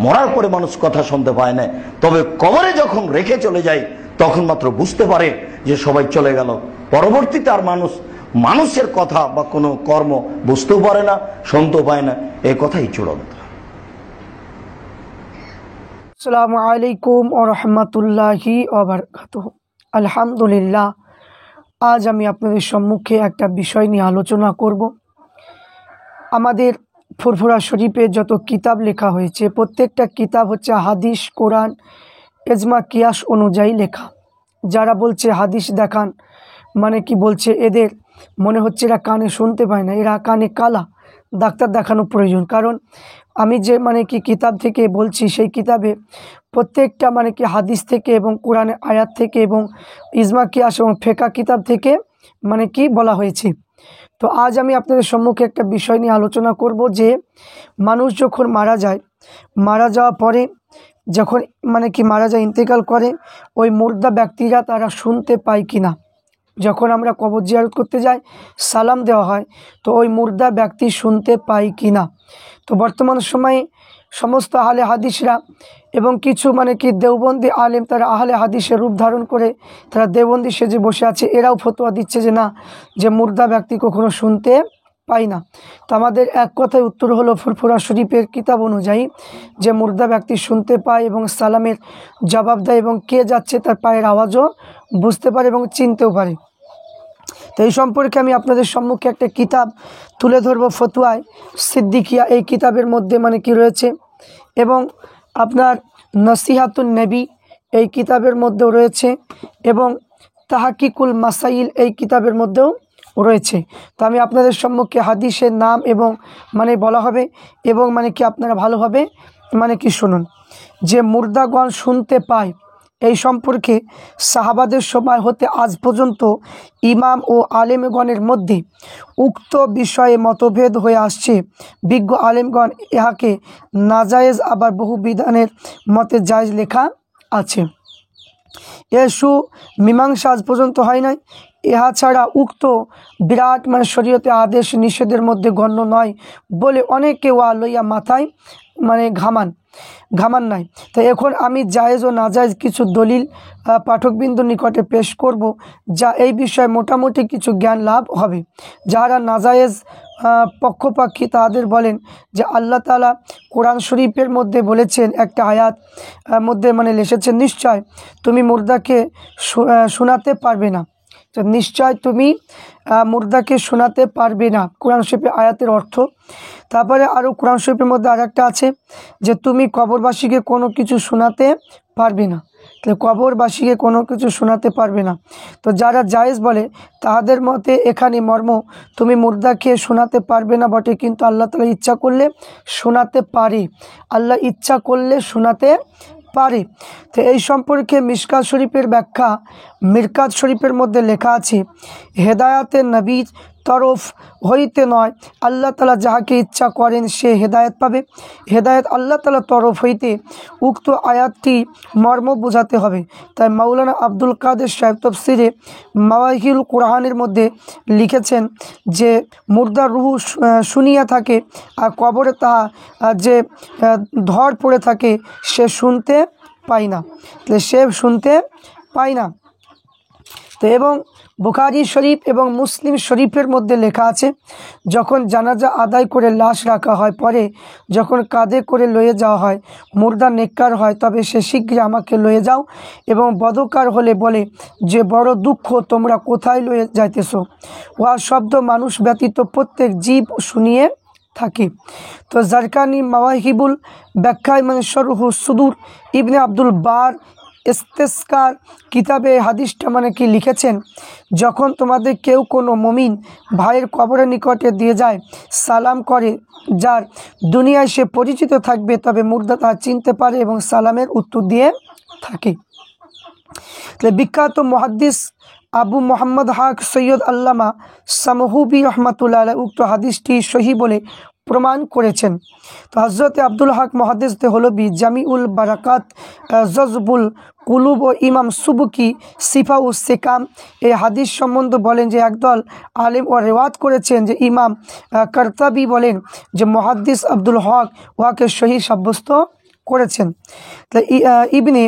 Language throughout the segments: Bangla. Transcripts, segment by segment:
মরার পরে মানুষ কথা শুনতে পায় না, তবে কবরে যখন রেখে চলে যায় তখন মাত্র বুঝতে পারে যে সবাই চলে গেল। পরবর্তীতে আর মানুষের কথা বা কোনো কর্ম বুঝতেও পারে না, শুনতেও পায় না, এই কথাই চূড়ান্ত। আসসালামু আলাইকুম ওয়া রাহমাতুল্লাহি ওয়া বারাকাতুহু। আলহামদুলিল্লাহ, আজ আমি আপনাদের সম্মুখে একটা বিষয় নিয়ে আলোচনা করব। আমাদের ফুরফুরা শরীফে যত কিতাব লেখা হয়েছে, প্রত্যেকটা কিতাব হচ্ছে হাদিস, কোরআন, এজমা, কিয়াস অনুযায়ী লেখা। যারা বলছে হাদিস দেখান, মানে কি বলছে, এদের মনে হচ্ছে এরা কানে শুনতে পায় না, এরা কানে কালা, ডাক্তার দেখানো প্রয়োজন। কারণ আমি যে কিতাব থেকে বলছি, সেই কিতাবে প্রত্যেকটা হাদিস থেকে এবং কোরআনের আয়াত থেকে এবং ইজমা, কিয়াস এবং ফেকা কিতাব থেকে বলা হয়েছে। তো আজ আমি আপনাদের সম্মুখে একটা বিষয় নিয়ে আলোচনা করব যে মানুষ যখন মারা যাওয়ার পরে যখন মারা যায়, ইন্তেকাল করে, ওই মুর্দা ব্যক্তিরা তারা শুনতে পায় কিনা। যখন আমরা কবর জিয়ারত করতে যাই, সালাম দেওয়া হয়, তো ওই মুর্দা ব্যক্তি শুনতে পায় কিনা। তো বর্তমান সময়ে সমস্ত আহলে হাদিসরা এবং কিছু দেওবন্দি আলেম, তারা আহলে হাদিসের রূপ ধারণ করে তারা দেওবন্দি সেজে বসে আছে। এরাও ফতোয়া দিচ্ছে যে না, যে মুর্দা ব্যক্তি কখনো শুনতে পাই না। তো আমাদের এক কথায় উত্তর হলো, ফুরফুরা শরীফের কিতাব অনুযায়ী যে মুর্দা ব্যক্তি শুনতে পায় এবং সালামের জবাব দেয় এবং কে যাচ্ছে তার পায়ের আওয়াজও বুঝতে পারে এবং চিনতেও পারে। তো এই সম্পর্কে আমি আপনাদের সম্মুখে একটা কিতাব তুলে ধরব, ফতোয়ায়ে সিদ্দিকিয়া। এই কিতাবের মধ্যে কি রয়েছে, এবং আপনার নসিহাতুন নবী এই কিতাবের মধ্যেও রয়েছে, এবং তাহকিকুল মাসাইল এই কিতাবের মধ্যেও রয়েছে। তো আমি আপনাদের সম্মুখে হাদিসের নাম এবং বলা হবে, এবং আপনারা ভালোভাবে শুনুন। যে মুর্দাগণ শুনতে পায়, এই সম্পর্কে সাহাবাদের সময় হতে আজ পর্যন্ত ইমাম ও আলেমগণের মধ্যে উক্ত বিষয়ে মতভেদ হয়ে আসছে। বিজ্ঞ আলেমগণ ইহাকে নাজায়েজ, আবার বহু বিধানের মতে জায়েজ লেখা আছে। এর সুমীমাংসা আজ পর্যন্ত হয় নাই। ইহা ছাড়া উক্ত বিরাট শরীয়তে আদেশ নিষেধের মধ্যে গণ্য নয় বলে অনেকে ওয়া লইয়া মাথায় ঘামান নাই। তো এখন আমি জায়েজ ও নাজায়েজ কিছু দলিল পাঠকবিন্দুর নিকটে পেশ করব, যা এই বিষয়ে মোটামুটি কিছু জ্ঞান লাভ হবে। যারা নাজায়েজ পক্ষপাক্ষী তাদের বলেন যে আল্লাহ তাআলা কোরআন শরীফের মধ্যে বলেছেন, একটা আয়াত মধ্যে লিখেছেন, নিশ্চয় তুমি মুর্দাকে শোনাতে পারবে না। তো নিশ্চয় তুমি মুর্দাকে শোনাতে পারবে না, কোরআন শরীফের আয়াতের অর্থ। তারপরে আরও কোরআন শরীফের মধ্যে আর একটা আছে যে তুমি কবরবাসীকে কোনো কিছু শোনাতে পারবে না। তাহলে কবরবাসীকে কোনো কিছু শোনাতে পারবে না। তো যারা জায়েজ বলে তাদের মতে এখানে মর্ম, তুমি মুর্দাকে শোনাতে পারবে না বটে, কিন্তু আল্লাহ তাআলা ইচ্ছা করলে শোনাতে পারে, আল্লাহ ইচ্ছা করলে শোনাতে পারে। তো এই সম্পর্কে মিশকাত শরীফের ব্যাখ্যা মিরকাত শরীফের মধ্যে লেখা আছে, হেদায়াতের নবীর তরফ হইতে নয়, আল্লাহ তাআলা যাহাকে ইচ্ছা করেন সে হেদায়েত পাবে। হেদায়েত আল্লাহ তাআলার তরফ হইতে, উক্ত আয়াতটি মর্ম বোঝাতে হবে। তাই মাওলানা আব্দুল কাদের সাহেব তফসিরে মাওয়াহিল কোরআনের মধ্যে লিখেছেন যে মুর্দার রুহু শুনিয়া থাকে, আর কবরে তাহা যে ধর পড়ে থাকে সে শুনতে পায় না। সে শুনতে পায় না। তো এবং বুখারী শরীফ এবং মুসলিম শরীফের মধ্যে লেখা আছে, যখন জানাজা আদায় করে লাশ রাখা হয়, পরে যখন কাঁধে করে লয়ে যাওয়া হয়, মুর্দা নেককার হয়, তবে সে শীঘ্রই আমাকে লয়ে যাও, এবং বদকার হলে বলে যে বড় দুঃখ, তোমরা কোথায় লয়ে যাইতেছ। উহা শব্দ মানুষ ব্যতীত প্রত্যেক জীব শুনিয়ে থাকে। তো জারকানি মাওয়াহিবুল ব্যাখ্যায় শরহু সুদূর ইবনে আব্দুল বার ইস্তেসকার কিতাবে হাদিসটা লিখেছেন, যখন তোমাদের কেউ কোনো মুমিন ভাইয়ের কবরের নিকটে দিয়ে যায়, সালাম করে, যার দুনিয়ায় সে পরিচিত থাকবে, তবে মুর্দা তা চিনতে পারে এবং সালামের উত্তর দিয়ে থাকে। বিখ্যাত মুহাদ্দিস আবু মোহাম্মদ হক সৈয়দ আল্লামা সামহুবি রহমাতুল্লাহ আলাইহি উক্ত হাদিসটি সহি বলে প্রমাণ করেছেন। তো হজরতে আব্দুল হক মুহাদ্দিস দেহলভী জামিউল বারাকাত জজবুল কুলুব ও ইমাম সুবুকি সিফাউস সেকাম এই হাদিস সম্বন্ধে বলেন যে একদল আলেম ও রেওয়াত করেছেন যে ইমাম কর্তাবি বলেন যে মুহাদ্দিস আব্দুল হক ওয়াকে সহি সাব্যস্ত করেছেন। তো ইবনে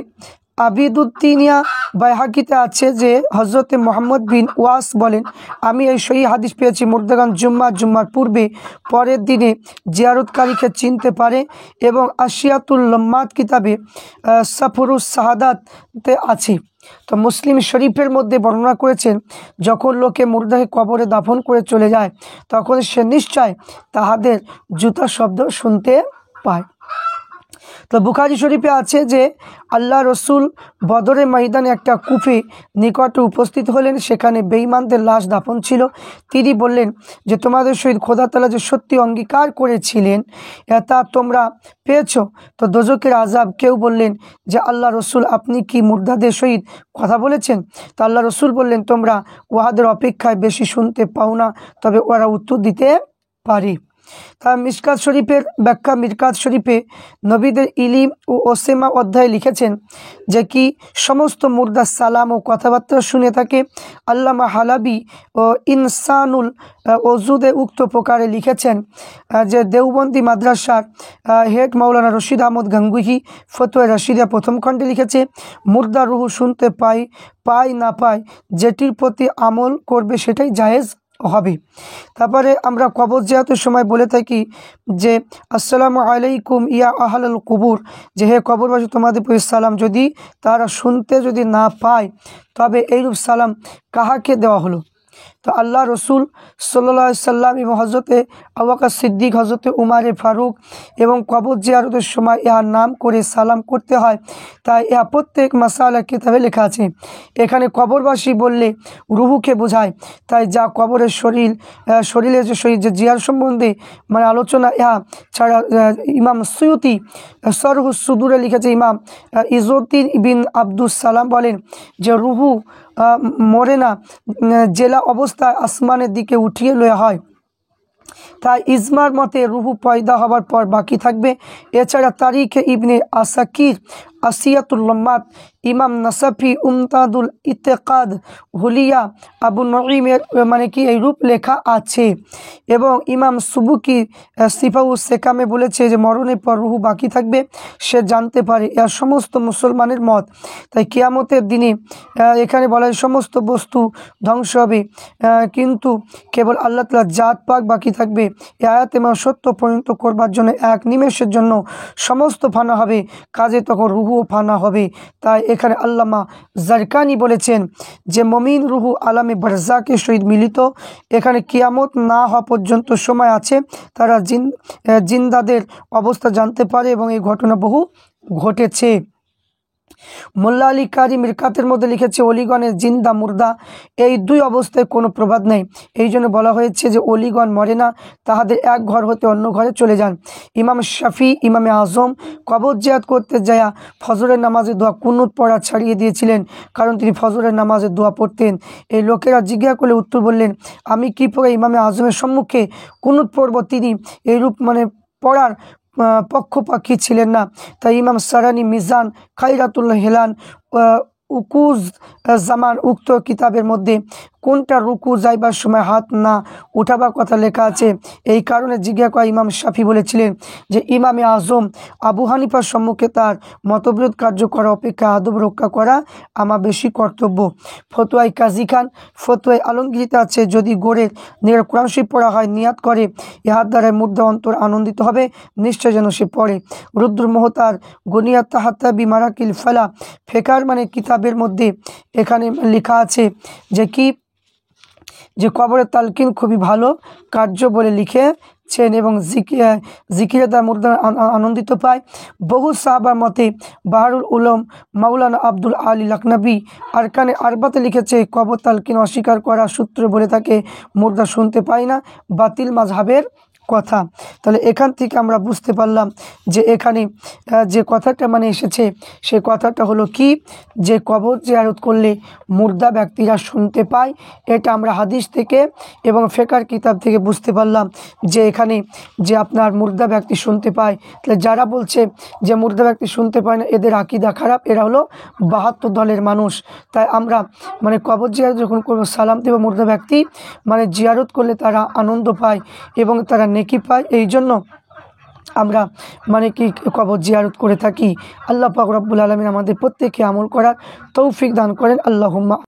আবিদুদ্দিনিয়া বাইহাকিতে আছে যে হজরতে মোহাম্মদ বিন ওয়াস বলেন, আমি এই সহি হাদিস পেয়েছি মুর্দাগান জুম্মার পূর্বে পরের দিনে জিয়ারতকারীকে চিনতে পারে এবং আশিয়াতুল লম্মাত কিতাবে সাফরুস শাহাদাতে আছে। তো মুসলিম শরীফের মধ্যে বর্ণনা করেছেন যখন লোকে মুর্দাকে কবরে দাফন করে চলে যায় তখন সে নিশ্চয় তাহাদের জুতা শব্দ শুনতে পায়। তো বুখারী শরীফে আছে যে আল্লাহ রসুল বদরের ময়দানে একটা কুফে নিকটে উপস্থিত হলেন, সেখানে বেঈমানদের লাশ দাফন ছিল। তিনি বললেন যে তোমাদের সহিত খোদা তাআলা যে সত্যি অঙ্গীকার করেছিলেন তা তোমরা পেয়েছ। তো দোজকের আযাব। কেউ বললেন যে আল্লাহ রসুল আপনি কি মুর্দাদের সহিত কথা বলেছেন? তো আল্লাহ রসুল বললেন তোমরা উহাদের অপেক্ষায় বেশি শুনতে পাও না, তবে ওরা উত্তর দিতে পারে। তা মিশকাত শরীফের ব্যাখ্যা মিরকাত শরীফে নবীদের ইলিম ও ওসেমা অধ্যায়ে লিখেছেন যে কি সমস্ত মুর্দা সালাম ও কথাবার্তা শুনে থাকে। আল্লামা হালাবি ও ইনসানুল ওজুদে উক্ত প্রকারে লিখেছেন যে দেওবন্দি মাদ্রাসার হেড মাওলানা রশিদ আহমদ গাঙ্গুহি ফতোয়া রশিদিয়া প্রথম খণ্ডে লিখেছে মুর্দা রুহু শুনতে পায় না পায় যেটির প্রতি আমল করবে সেটাই জায়েজ হবে। তারপরে আমরা কবর জিয়ারতের সময় বলে থাকি যে আসসালামু আলাইকুম ইয়া আহলাল কুবুর, যে হে কবরবাসী তোমাদের প্রতি সালাম। যদি তারা শুনতে যদি না পায় তবে এইরূপ সালাম কাহাকে দেওয়া হলো? তো আল্লাহ রসুল সাল্লাল্লাহু আলাইহি সাল্লাম এবং হজরতে আবু বকর সিদ্দিক, হজরতে উমারে ফারুক এবং কবর জিয়ারতের সময় ইহার নাম করে সালাম করতে হয়, তাই ইহা প্রত্যেক মাসালা কিতাবে লেখা আছে। এখানে কবরবাসী বললে রুহুকে বোঝায়, তাই যা কবরের শরীরের যে শরীর যে জিয়ার সম্বন্ধে মানে আলোচনা, ইহা ছাড়া ইমাম সুয়ুতি সরহুস সুদুরে লিখেছে। ইমাম ইজুদ্দিন বিন আব্দুস সালাম বলেন যে রুহু মরে না, জেলা অবস্থায় আসমানের দিকে উঠিয়ে লয়া হয়। তাই ইজমার মতে রুহু পয়দা হবার পর বাকি থাকবে। এছাড়া তারিখে ইবনে আসাকির আসিয়াতুল লম্মাত, ইমাম নাসাফি উমতাদুল ইতেকাদ, হুলিয়া আবু নঈমের মানে কি এই রূপ লেখা আছে এবং ইমাম সুবুকি সিফাউস সেকামে বলেছে যে মরণের পর রুহু বাকি থাকবে, সে জানতে পারে। এর সমস্ত মুসলমানের মত। তাই কিয়ামতের দিনে এখানে বলা হয় সমস্ত বস্তু ধ্বংস হবে কিন্তু কেবল আল্লাহ তাআলার জাত পাক বাকি থাকবে। এই আয়াতে সত্য পরিণত করবার জন্য এক নিমেষের জন্য সমস্ত ফানা হবে, কাজে তখন রুহুও ফানা হবে। তাই এখানে আল্লামা জারকানি বলেছেন যে মমিন রুহু আলামে বারজাকের সহিত মিলিত। এখানে কিয়ামত না হওয়া পর্যন্ত সময় আছে, তারা জিন্দাদের অবস্থা জানতে পারে এবং এই ঘটনা বহু ঘটেছে। মোল্লা আলী কারি মিরকাতের মধ্যে লিখেছে অলিগণের জিন্দা মুর্দা এই দুই অবস্থায় কোনো প্রবাদ নেই। এই জন্য বলা হয়েছে যে অলিগণ মরে না, তাহাদের এক ঘর হতে অন্য ঘরে চলে যান। ইমাম শাফি ইমামে আজম কবর জিয়ারত করতে যায়া ফজরের নামাজে দোয়া কুনুত পড়া ছাড়িয়ে দিয়েছিলেন, কারণ তিনি ফজরের নামাজে দোয়া পড়তেন। এই লোকেরা জিজ্ঞাসা করলে উত্তর বললেন আমি কি পড়ে ইমামে আজমের সম্মুখে কুনুত পড়ব? তিনি এইরূপ মানে পড়ার পক্ষপাক্ষী ছিলেন না। তাই ইমাম সারানি মিজান খাইরাতুল হেলান উকুজ জামান উক্ত কিতাবের মধ্যে কোনটা রুকু যাইবার সময় হাত না উঠাবার কথা লেখা আছে। এই কারণে জিজ্ঞাসা করা ইমাম শাফি বলেছিলেন যে ইমামে আজম আবু হানিফার সম্মুখে তার মতবিরোধ কার্য করা অপেক্ষা আদব রক্ষা করা আমার বেশি কর্তব্য। ফতোয়ায় কাজী খান ফতোয়ায় আলমগীরিতে আছে যদি গোড়ের নিয়ে কোরআন শরীফ পড়া হয় নিয়াত করে ইহার দ্বারায় মুর্দা অন্তর আনন্দিত হবে, নিশ্চয় যেন সে পড়ে। রুদ্র মোহতার গনিয়াত তাহাত্তা বিমারাকিল ফালা ফেকার মানে কিতাবের মধ্যে এখানে লেখা আছে যে কবরের তালকিন খুবই ভালো কার্য বলে লিখেছেন এবং জিকিরে তার মুর্দা আনন্দিত পায়। বহু সাহাবার মতে বাহারুল উলুম মাওলানা আব্দুল আলী লাকনবী আরকানে আরবাতে লিখেছে কবর তালকিন অস্বীকার করা সূত্র বলে থাকে মুর্দা শুনতে পায় না, বাতিল মাযহাবের কথা। তাহলে এখান থেকে আমরা বুঝতে পারলাম যে এখানে যে কথাটা মানে এসেছে সে কথাটা হলো কি, যে কবর জিয়ারত করলে মুর্দা ব্যক্তিরা শুনতে পায়। এটা আমরা হাদিস থেকে এবং ফিকহের কিতাব থেকে বুঝতে পারলাম যে এখানে যে আপনার মুর্দা ব্যক্তি শুনতে পায়। তাহলে যারা বলছে যে মুর্দা ব্যক্তি শুনতে পায় না, এদের আকীদা খারাপ, এরা হলো 72 দলের মানুষ। তাই আমরা মানে কবর জিয়ারত যখন করবো সালাম দেব, মুর্দা ব্যক্তি মানে জিয়ারত করলে তারা আনন্দ পায় এবং তারা নেকি পায়, এই জন্য আমরা মানে কি কবর জিয়ারত করে থাকি। আল্লাহ পাক রব্বুল আলামিন আমাদের প্রত্যেককে আমল করার তৌফিক দান করেন। আল্লাহুম্মা